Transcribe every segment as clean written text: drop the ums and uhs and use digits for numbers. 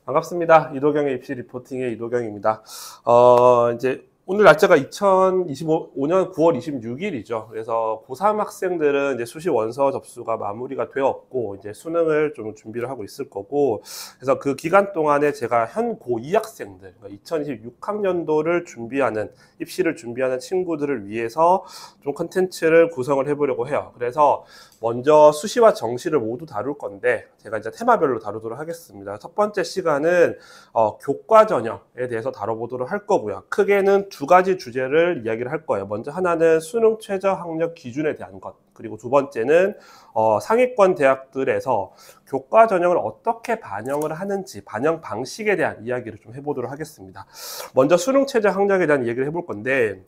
반갑습니다. 이도경의 입시 리포팅의 이도경입니다. 이제 오늘 날짜가 2025년 9월 26일이죠. 그래서 고3 학생들은 이제 수시 원서 접수가 마무리가 되었고, 이제 수능을 좀 준비를 하고 있을 거고, 그래서 그 기간 동안에 제가 현 고2 학생들, 그러니까 2026학년도를 준비하는, 입시를 준비하는 친구들을 위해서 좀 컨텐츠를 구성을 해보려고 해요. 그래서 먼저 수시와 정시를 모두 다룰 건데, 제가 이제 테마별로 다루도록 하겠습니다. 첫 번째 시간은 교과 전형에 대해서 다뤄보도록 할 거고요. 크게는 두 가지 주제를 이야기를 할 거예요. 먼저 하나는 수능 최저 학력 기준에 대한 것, 그리고 두 번째는 상위권 대학들에서 교과 전형을 어떻게 반영을 하는지, 반영 방식에 대한 이야기를 좀 해보도록 하겠습니다. 먼저 수능 최저 학력에 대한 얘기를 해볼 건데,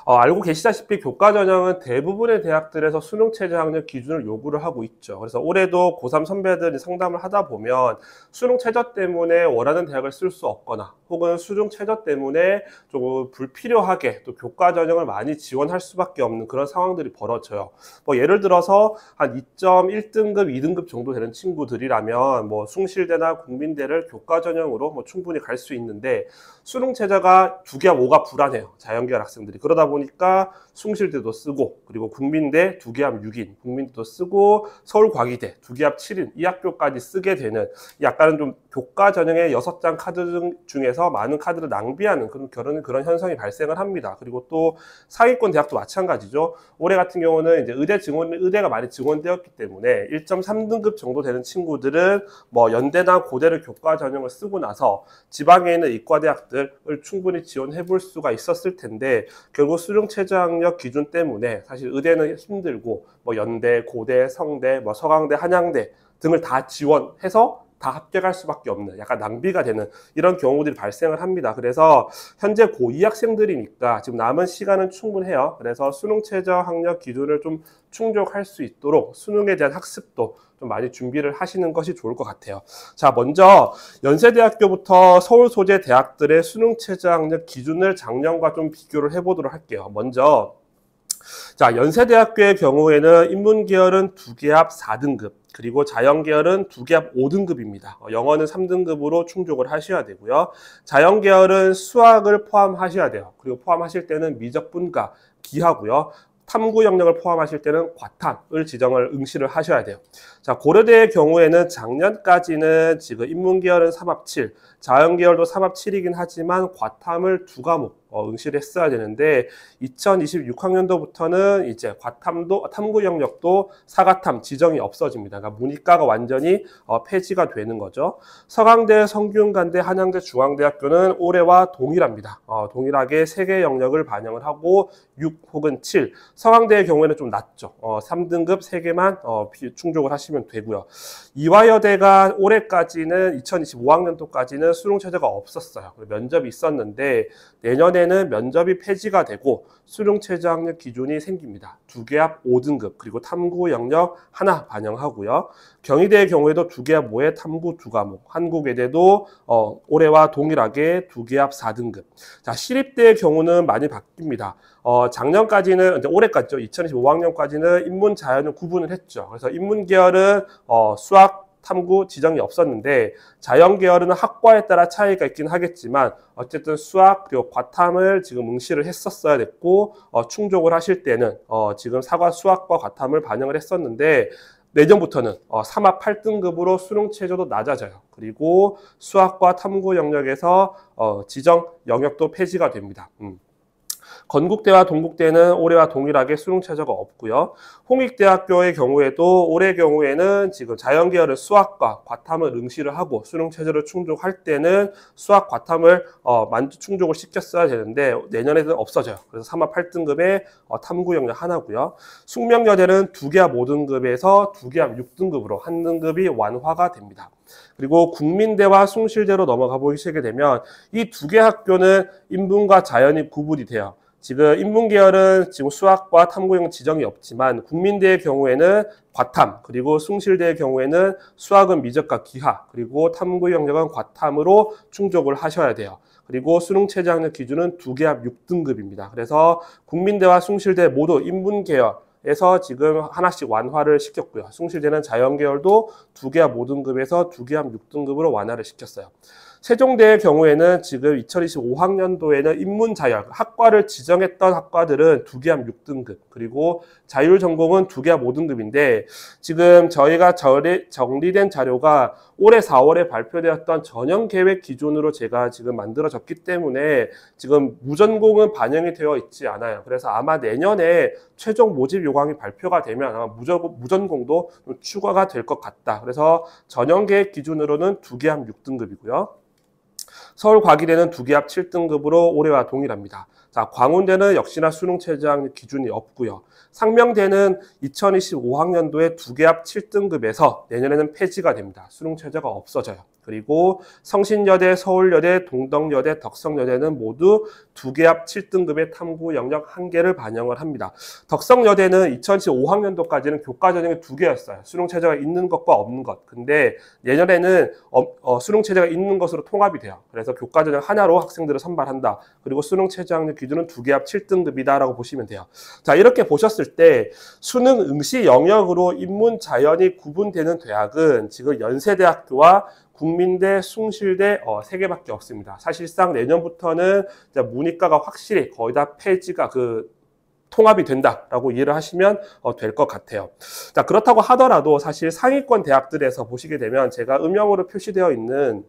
알고 계시다시피 교과 전형은 대부분의 대학들에서 수능 최저 학력 기준을 요구를 하고 있죠. 그래서 올해도 고3 선배들이 상담을 하다 보면 수능 최저 때문에 원하는 대학을 쓸 수 없거나 혹은 수능 최저 때문에 조금 불필요하게 또 교과 전형을 많이 지원할 수밖에 없는 그런 상황들이 벌어져요. 뭐 예를 들어서 한 2.1등급, 2등급 정도 되는 친구들이라면 뭐 숭실대나 국민대를 교과 전형으로 뭐 충분히 갈 수 있는데, 수능 최저가 2개합 5가 불안해요. 자연계열 학생들이. 그러다 보니까 숭실대도 쓰고, 그리고 국민대 2개합 6인, 국민대도 쓰고, 서울과기대 2개합 7인, 이 학교까지 쓰게 되는, 약간은 좀 교과 전형의 6장 카드 중에서 많은 카드를 낭비하는 그런 현상이 발생을 합니다. 그리고 또 상위권 대학도 마찬가지죠. 올해 같은 경우는 이제 의대가 많이 증원되었기 때문에 1.3등급 정도 되는 친구들은 뭐 연대나 고대를 교과 전형을 쓰고 나서 지방에 있는 이과대학들을 충분히 지원해 볼 수가 있었을 텐데, 결국 수능 최저 학력 기준 때문에 사실 의대는 힘들고 뭐 연대, 고대, 성대, 뭐 서강대, 한양대 등을 다 지원해서 다 합격할 수밖에 없는, 약간 낭비가 되는 이런 경우들이 발생을 합니다. 그래서 현재 고2 학생들이니까 지금 남은 시간은 충분해요. 그래서 수능 최저 학력 기준을 좀 충족할 수 있도록 수능에 대한 학습도 좀 많이 준비를 하시는 것이 좋을 것 같아요. 자, 먼저 연세대학교부터 서울 소재 대학들의 수능 최저 학력 기준을 작년과 좀 비교를 해보도록 할게요. 먼저 자, 연세대학교의 경우에는 인문계열은 2개합 4등급, 그리고 자연계열은 2개합 5등급입니다. 영어는 3등급으로 충족을 하셔야 되고요. 자연계열은 수학을 포함하셔야 돼요. 그리고 포함하실 때는 미적분과 기하고요. 탐구 영역을 포함하실 때는 과탐을 응시를 하셔야 돼요. 자, 고려대의 경우에는 작년까지는 지금 인문계열은 3합 7, 자연계열도 3합 7이긴 하지만 과탐을 2과목 응시를 했어야 되는데, 2026학년도부터는 이제 탐구 영역도 4과탐 지정이 없어집니다. 그러니까 문이과가 완전히 폐지가 되는 거죠. 서강대, 성균관대, 한양대, 중앙대학교는 올해와 동일합니다. 동일하게 3개 영역을 반영을 하고 6 혹은 7. 서강대의 경우에는 좀 낮죠. 3등급 3개만 충족을 하시면 되고요. 이화여대가 올해까지는 2025학년도까지는 수능 최저가 없었어요. 면접이 있었는데 내년에는 면접이 폐지가 되고 수능 최저 학력 기준이 생깁니다. 2개합 5등급, 그리고 탐구 영역 하나 반영하고요. 경희대의 경우에도 2개합 5에 탐구 2과목, 한국외대도 올해와 동일하게 2개합 4등급. 자, 시립대의 경우는 많이 바뀝니다. 작년까지는, 이제 올해까지죠. 2025학년까지는 인문, 자연을 구분을 했죠. 그래서 인문 계열은 수학, 탐구 지정이 없었는데, 자연 계열은 학과에 따라 차이가 있긴 하겠지만 어쨌든 수학 그리고 과탐을 지금 응시를 했었어야 됐고, 충족을 하실 때는 지금 수학과 과탐을 반영을 했었는데, 내년부터는 3합 8등급으로 수능 최저도 낮아져요. 그리고 수학과 탐구 영역에서 지정 영역도 폐지가 됩니다. 건국대와 동국대는 올해와 동일하게 수능 최저가 없고요. 홍익대학교의 경우에도 올해 경우에는 지금 자연계열의 수학과 과탐을 응시를 하고 수능 최저를 충족할 때는 수학 과탐을 충족을 시켰어야 되는데 내년에는 없어져요. 그래서 3합 8등급의 탐구 영역 하나고요. 숙명여대는 2개합 5등급에서 2개합 6등급으로 한 등급이 완화가 됩니다. 그리고 국민대와 숭실대로 넘어가 보시게 되면 이 2개 학교는 인문과 자연이 구분이 돼요. 지금 인문계열은 지금 수학과 탐구형 지정이 없지만 국민대의 경우에는 과탐, 그리고 숭실대의 경우에는 수학은 미적과 기하, 그리고 탐구 영역은 과탐으로 충족을 하셔야 돼요. 그리고 수능 최저 학력 기준은 2개합 6등급입니다. 그래서 국민대와 숭실대 모두 인문계열 해서 지금 하나씩 완화를 시켰고요. 숭실대는 자연계열도 2계합 5등급에서 2계합 6등급으로 완화를 시켰어요. 세종대의 경우에는 지금 2025학년도에는 인문자율, 학과를 지정했던 학과들은 2계합 6등급, 그리고 자율전공은 2계합 5등급인데 지금 저희가 정리된 자료가 올해 4월에 발표되었던 전형계획 기준으로 제가 지금 만들어졌기 때문에 지금 무전공은 반영이 되어 있지 않아요. 그래서 아마 내년에 최종 모집 요강이 발표가 되면 아마 무전공도 추가가 될 것 같다. 그래서 전형계획 기준으로는 2계합 6등급이고요. 서울과기대는 2계합 7등급으로 올해와 동일합니다. 자, 광운대는 역시나 수능 최저학력 기준이 없고요. 상명대는 2025학년도에 2계합 7등급에서 내년에는 폐지가 됩니다. 수능 최저가 없어져요. 그리고 성신여대, 서울여대, 동덕여대, 덕성여대는 모두 2계합 7등급의 탐구 영역 1개를 반영을 합니다. 덕성여대는 2015학년도까지는 교과전형이 2개였어요. 수능 최저가 있는 것과 없는 것. 근데 내년에는 수능 최저가 있는 것으로 통합이 돼요. 그래서 교과전형 하나로 학생들을 선발한다. 그리고 수능 최저학력 기준은 2계합 7등급이다라고 보시면 돼요. 자, 이렇게 보셨을 때 수능 응시 영역으로 인문, 자연이 구분되는 대학은 지금 연세대학교와 국민대, 숭실대 3개밖에 없습니다. 사실상 내년부터는 문이과가 확실히 거의 다 폐지가 통합이 된다라고 이해를 하시면 될 것 같아요. 자, 그렇다고 하더라도 사실 상위권 대학들에서 보시게 되면 제가 음영으로 표시되어 있는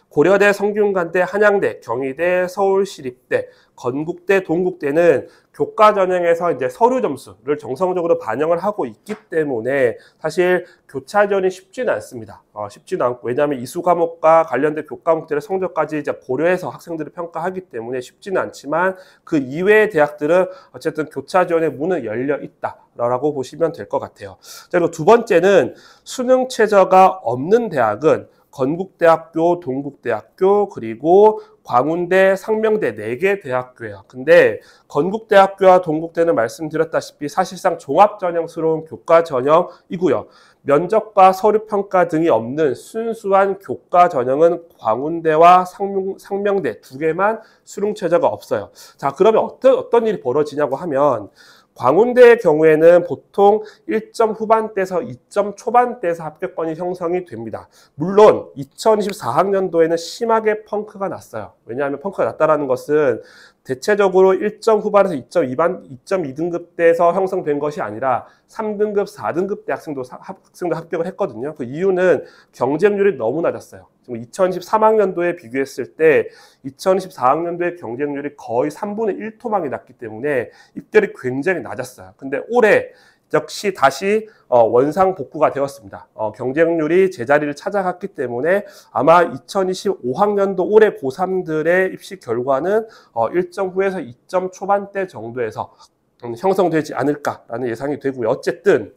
고려대, 성균관대, 한양대, 경희대, 서울시립대, 건국대, 동국대는 교과 전형에서 이제 서류 점수를 정성적으로 반영을 하고 있기 때문에 사실 교차전이 쉽지는 않습니다. 쉽지는 않고, 왜냐하면 이수 과목과 관련된 교과목들의 성적까지 이제 고려해서 학생들을 평가하기 때문에 쉽지는 않지만 그 이외의 대학들은 어쨌든 교차전의 문은 열려 있다라고 보시면 될 것 같아요. 자, 그리고 두 번째는 수능 최저가 없는 대학은 건국대학교, 동국대학교, 그리고 광운대, 상명대 4개 대학교예요. 근데 건국대학교와 동국대는 말씀드렸다시피 사실상 종합전형스러운 교과전형이고요. 면접과 서류평가 등이 없는 순수한 교과전형은 광운대와 상명대 2개만 수능 최저가 없어요. 자, 그러면 어떤 일이 벌어지냐고 하면 광운대의 경우에는 보통 1점 후반대에서 2점 초반대에서 합격권이 형성이 됩니다. 물론 2024학년도에는 심하게 펑크가 났어요. 왜냐하면 펑크가 났다는 것은 대체적으로 1점 후반에서 2.2등급대에서 형성된 것이 아니라 3등급, 4등급 대 학생도 합격을 했거든요. 그 이유는 경쟁률이 너무 낮았어요. 지금 2013학년도에 비교했을 때 2024학년도의 경쟁률이 거의 3분의 1 토막이 났기 때문에 입결이 굉장히 낮았어요. 근데 올해 역시 다시 원상 복구가 되었습니다. 경쟁률이 제자리를 찾아갔기 때문에 아마 2025학년도 올해 고3들의 입시 결과는 1점 후에서 2점 초반대 정도에서 형성되지 않을까라는 예상이 되고요. 어쨌든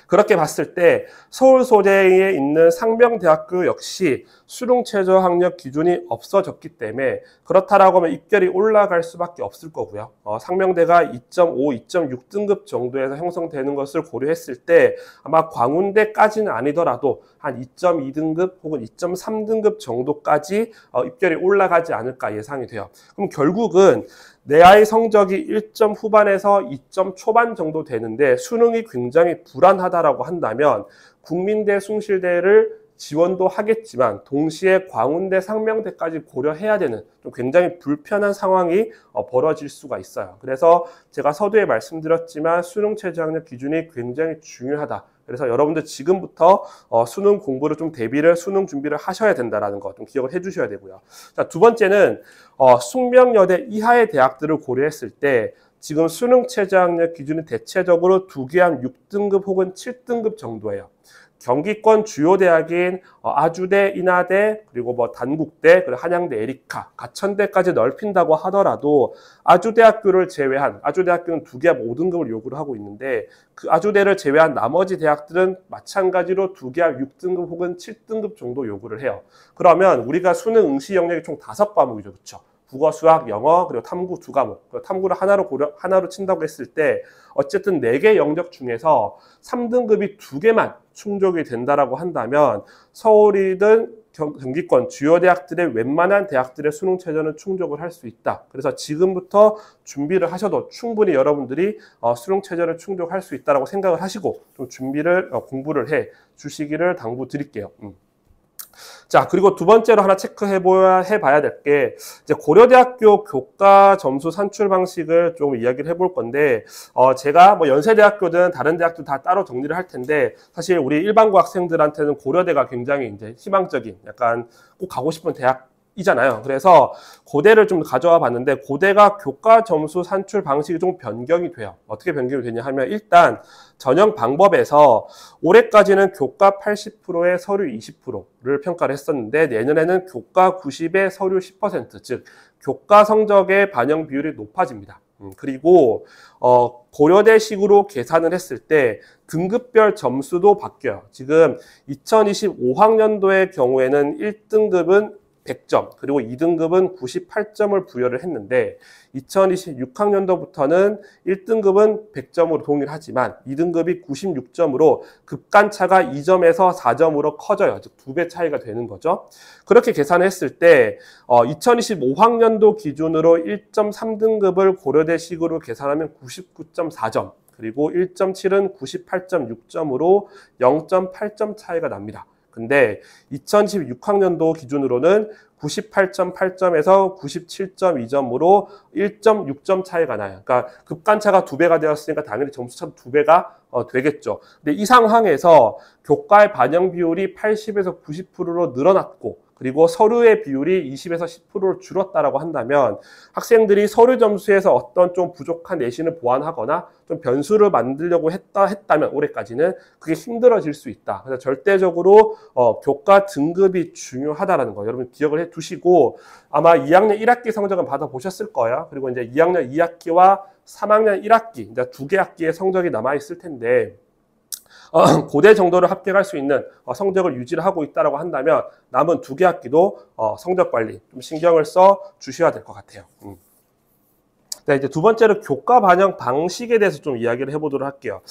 그렇게 봤을 때 서울 소재에 있는 상명대학교 역시 수능 최저 학력 기준이 없어졌기 때문에 그렇다라고 하면 입결이 올라갈 수밖에 없을 거고요. 상명대가 2.5, 2.6등급 정도에서 형성되는 것을 고려했을 때 아마 광운대까지는 아니더라도 한 2.2등급 혹은 2.3등급 정도까지 입결이 올라가지 않을까 예상이 돼요. 그럼 결국은 내 아이 성적이 1점 후반에서 2점 초반 정도 되는데 수능이 굉장히 불안하다라고 한다면 국민대, 숭실대를 지원도 하겠지만 동시에 광운대, 상명대까지 고려해야 되는 좀 굉장히 불편한 상황이 벌어질 수가 있어요. 그래서 제가 서두에 말씀드렸지만 수능 최저학력 기준이 굉장히 중요하다. 그래서 여러분들 지금부터 수능 공부를 좀 수능 준비를 하셔야 된다는 거 좀 기억을 해주셔야 되고요. 자, 두 번째는 숙명여대 이하의 대학들을 고려했을 때 지금 수능 최저학력 기준이 대체적으로 2계합 6등급 혹은 7등급 정도예요. 경기권 주요 대학인 아주대, 인하대, 그리고 단국대, 그리고 한양대, 에리카, 가천대까지 넓힌다고 하더라도 아주대학교는 2계합 5등급을 요구를 하고 있는데 그 아주대를 제외한 나머지 대학들은 마찬가지로 2계합 6등급 혹은 7등급 정도 요구를 해요. 그러면 우리가 수능 응시 영역이 총 5과목이죠. 그렇죠? 국어, 수학, 영어, 그리고 탐구 2과목. 탐구를 하나로 친다고 했을 때 어쨌든 4개 영역 중에서 3등급이 2개만 충족이 된다라고 한다면 서울이든 경기권 주요 대학들의 웬만한 대학들의 수능 최저는 충족을 할 수 있다. 그래서 지금부터 준비를 하셔도 충분히 여러분들이 수능 최저를 충족할 수 있다라고 생각을 하시고 좀 준비를 공부를 해 주시기를 당부드릴게요. 자, 그리고 두 번째로 하나 해봐야 될 게, 이제 고려대학교 교과 점수 산출 방식을 좀 이야기를 해볼 건데, 제가 뭐 연세대학교든 다른 대학도 다 따로 정리를 할 텐데, 사실 우리 일반고 학생들한테는 고려대가 굉장히 이제 희망적인, 약간 꼭 가고 싶은 대학이잖아요. 그래서 고대를 좀 가져와 봤는데, 고대가 교과 점수 산출 방식이 좀 변경이 돼요. 어떻게 변경이 되냐 하면, 일단 전형 방법에서 올해까지는 교과 80%에 서류 20%를 평가를 했었는데, 내년에는 교과 90에 서류 10%, 즉 교과 성적의 반영 비율이 높아집니다. 그리고 고려대식으로 계산을 했을 때 등급별 점수도 바뀌어요. 지금 2025학년도의 경우에는 1등급은 100점, 그리고 2등급은 98점을 부여를 했는데 2026학년도부터는 1등급은 100점으로 동일하지만 2등급이 96점으로 급간차가 2점에서 4점으로 커져요. 즉 2배 차이가 되는 거죠. 그렇게 계산했을 때 2025학년도 기준으로 1.3등급을 고려대식으로 계산하면 99.4점, 그리고 1.7은 98.6점으로 0.8점 차이가 납니다. 근데 2016학년도 기준으로는 98.8점에서 97.2점으로 1.6점 차이가 나요. 그러니까 급간차가 2배가 되었으니까 당연히 점수차도 2배가 되겠죠. 근데 이 상황에서 교과의 반영 비율이 80에서 90%로 늘어났고, 그리고 서류의 비율이 20에서 10%로 줄었다라고 한다면 학생들이 서류 점수에서 어떤 좀 부족한 내신을 보완하거나 좀 변수를 만들려고 했다면 올해까지는 그게 힘들어질 수 있다. 그래서 절대적으로 교과 등급이 중요하다라는 거 여러분 기억을 해 두시고, 아마 2학년 1학기 성적은 받아보셨을 거예요. 그리고 이제 2학년 2학기와 3학년 1학기, 이제 2개 학기의 성적이 남아있을 텐데, 고대 정도를 합격할 수 있는 성적을 유지를 하고 있다고 한다면 남은 2개 학기도 성적 관리 좀 신경을 써 주셔야 될 것 같아요. 네, 이제 두 번째로 교과 반영 방식에 대해서 좀 이야기를 해보도록 할게요.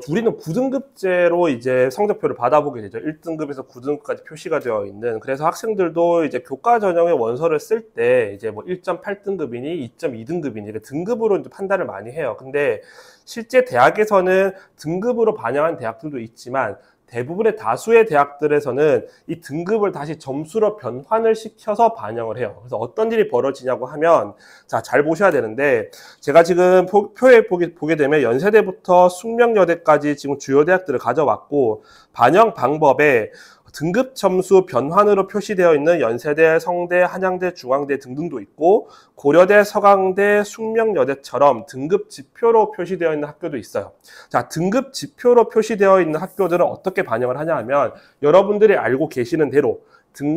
우리는 9등급제로 이제 성적표를 받아보게 되죠. 1등급에서 9등급까지 표시가 되어 있는. 그래서 학생들도 이제 교과 전형의 원서를 쓸 때 이제 뭐 1.8등급이니 2.2등급이니 등급으로 이제 판단을 많이 해요. 근데 실제 대학에서는 등급으로 반영한 대학들도 있지만 대부분의 다수의 대학들에서는 이 등급을 다시 점수로 변환을 시켜서 반영을 해요. 그래서 어떤 일이 벌어지냐고 하면, 자, 잘 보셔야 되는데, 제가 지금 표에 보게 되면 연세대부터 숙명여대까지 지금 주요 대학들을 가져왔고, 반영 방법에 등급 점수 변환으로 표시되어 있는 연세대, 성대, 한양대, 중앙대 등등도 있고, 고려대, 서강대, 숙명여대처럼 등급 지표로 표시되어 있는 학교도 있어요. 자, 등급 지표로 표시되어 있는 학교들은 어떻게 반영을 하냐 하면, 여러분들이 알고 계시는 대로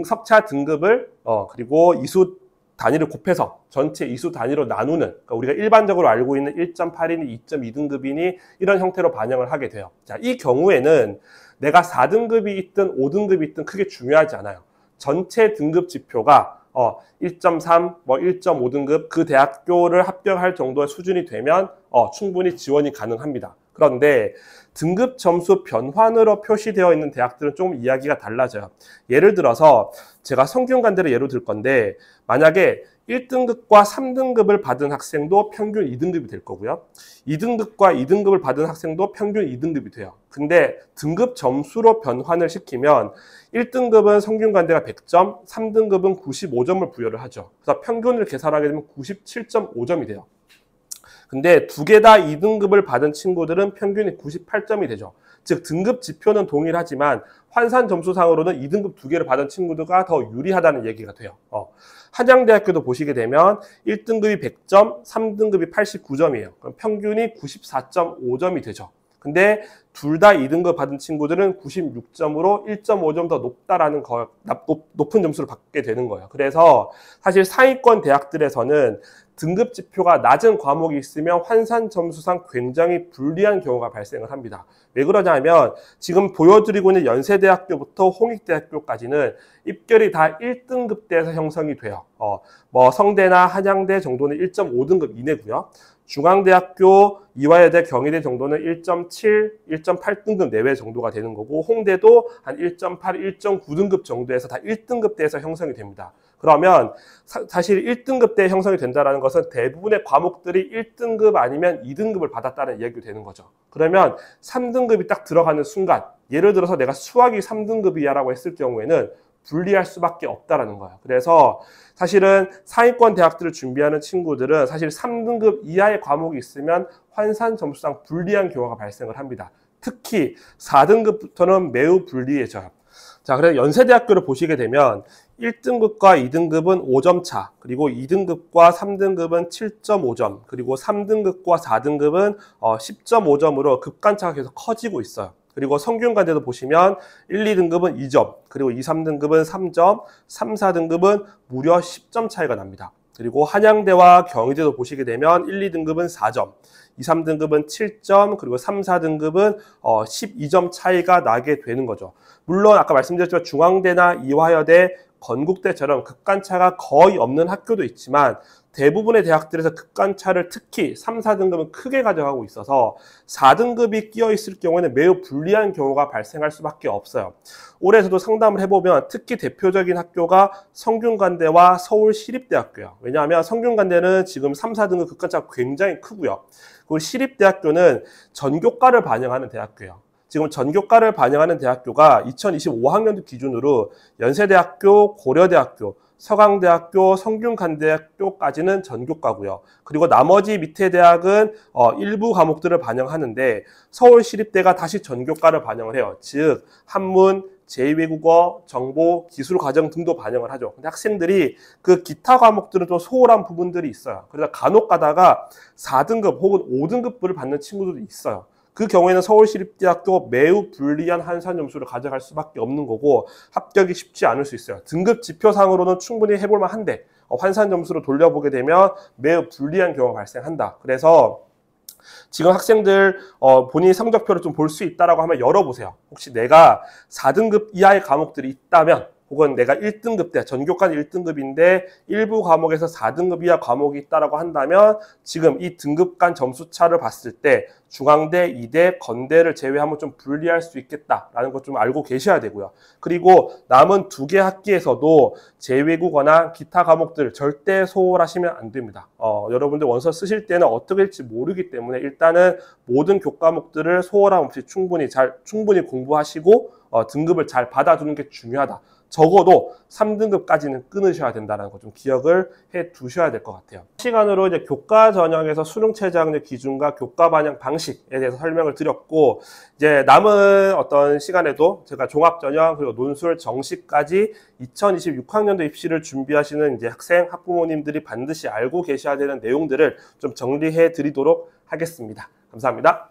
석차 등급을 그리고 이수 단위를 곱해서 전체 이수 단위로 나누는, 그러니까 우리가 일반적으로 알고 있는 1.8이니 2.2등급이니 이런 형태로 반영을 하게 돼요. 자, 이 경우에는 내가 4등급이 있든 5등급이 있든 크게 중요하지 않아요. 전체 등급 지표가 1.3, 뭐 1.5등급 그 대학교를 합격할 정도의 수준이 되면 충분히 지원이 가능합니다. 그런데 등급 점수 변환으로 표시되어 있는 대학들은 좀 이야기가 달라져요. 예를 들어서 제가 성균관대를 예로 들 건데, 만약에 1등급과 3등급을 받은 학생도 평균 2등급이 될 거고요. 2등급과 2등급을 받은 학생도 평균 2등급이 돼요. 근데 등급 점수로 변환을 시키면 1등급은 성균관대가 100점, 3등급은 95점을 부여를 하죠. 그래서 평균을 계산하게 되면 97.5점이 돼요. 근데 2개 다 2등급을 받은 친구들은 평균이 98점이 되죠. 즉 등급 지표는 동일하지만 환산 점수상으로는 2등급 2개를 받은 친구들과 더 유리하다는 얘기가 돼요. 한양대학교도 보시게 되면 1등급이 100점, 3등급이 89점이에요. 그럼 평균이 94.5점이 되죠. 근데 둘 다 2등급 받은 친구들은 96점으로 1.5점 더 높은 점수를 받게 되는 거예요. 그래서 사실 상위권 대학들에서는 등급 지표가 낮은 과목이 있으면 환산 점수상 굉장히 불리한 경우가 발생을 합니다. 왜 그러냐면 지금 보여드리고 있는 연세대학교부터 홍익대학교까지는 입결이 다 1등급대에서 형성이 돼요. 뭐 성대나 한양대 정도는 1.5등급 이내고요. 중앙대학교, 이화여대, 경희대 정도는 1.7, 1.8등급 내외 정도가 되는 거고, 홍대도 한 1.8, 1.9등급 정도에서 다 1등급대에서 형성이 됩니다. 그러면 사실 1등급대 형성이 된다는 것은 대부분의 과목들이 1등급 아니면 2등급을 받았다는 이야기가 되는 거죠. 그러면 3등급이 딱 들어가는 순간, 예를 들어서 내가 수학이 3등급이야 라고 했을 경우에는 분리할 수밖에 없다라는 거예요. 그래서 사실은 상위권 대학들을 준비하는 친구들은 사실 3등급 이하의 과목이 있으면 환산 점수상 불리한 경우가 발생을 합니다. 특히 4등급부터는 매우 불리해져요. 자, 그래서 연세대학교를 보시게 되면 1등급과 2등급은 5점 차, 그리고 2등급과 3등급은 7.5점, 그리고 3등급과 4등급은 10.5점으로 급간차가 계속 커지고 있어요. 그리고 성균관대도 보시면 1, 2등급은 2점, 그리고 2, 3등급은 3점, 3, 4등급은 무려 10점 차이가 납니다. 그리고 한양대와 경희대도 보시게 되면 1, 2등급은 4점, 2, 3등급은 7점, 그리고 3, 4등급은 12점 차이가 나게 되는 거죠. 물론 아까 말씀드렸지만 중앙대나 이화여대, 건국대처럼 급간차가 거의 없는 학교도 있지만 대부분의 대학들에서 급간차를 특히 3, 4등급은 크게 가져가고 있어서 4등급이 끼어 있을 경우에는 매우 불리한 경우가 발생할 수밖에 없어요. 올해에서도 상담을 해보면 특히 대표적인 학교가 성균관대와 서울시립대학교예요. 왜냐하면 성균관대는 지금 3, 4등급 급간차가 굉장히 크고요. 그리고 시립대학교는 전교과를 반영하는 대학교예요. 지금 전교과를 반영하는 대학교가 2025학년도 기준으로 연세대학교, 고려대학교, 서강대학교, 성균관대학교까지는 전교과고요. 그리고 나머지 밑에 대학은 일부 과목들을 반영하는데 서울시립대가 다시 전교과를 반영을 해요. 즉 한문, 제2외국어, 정보, 기술과정 등도 반영을 하죠. 근데 학생들이 그 기타 과목들은 또 소홀한 부분들이 있어요. 그래서 간혹 가다가 4등급 혹은 5등급부를 받는 친구들도 있어요. 그 경우에는 서울시립대학도 매우 불리한 환산 점수를 가져갈 수밖에 없는 거고 합격이 쉽지 않을 수 있어요. 등급 지표상으로는 충분히 해볼 만한데 환산 점수를 돌려보게 되면 매우 불리한 경우가 발생한다. 그래서 지금 학생들 본인 성적표를 좀 볼 수 있다라고 하면 열어보세요. 혹시 내가 4등급 이하의 과목들이 있다면 혹은 내가 1등급 전교과는 1등급인데 일부 과목에서 4등급 이하 과목이 있다라고 한다면 지금 이 등급 간 점수 차를 봤을 때 중앙대, 이대, 건대를 제외하면 좀 불리할 수 있겠다라는 것 좀 알고 계셔야 되고요. 그리고 남은 2개 학기에서도 제2외국어나 기타 과목들 절대 소홀하시면 안 됩니다. 여러분들 원서 쓰실 때는 어떻게 될지 모르기 때문에 일단은 모든 교과목들을 소홀함 없이 충분히 공부하시고 등급을 잘 받아주는 게 중요하다. 적어도 3등급까지는 끊으셔야 된다는 거 좀 기억을 해 두셔야 될 것 같아요. 시간으로 이제 교과 전형에서 수능 최저학력 기준과 교과 반영 방식에 대해서 설명을 드렸고, 이제 남은 어떤 시간에도 제가 종합 전형 그리고 논술 정시까지 2026학년도 입시를 준비하시는 이제 학생, 학부모님들이 반드시 알고 계셔야 되는 내용들을 좀 정리해 드리도록 하겠습니다. 감사합니다.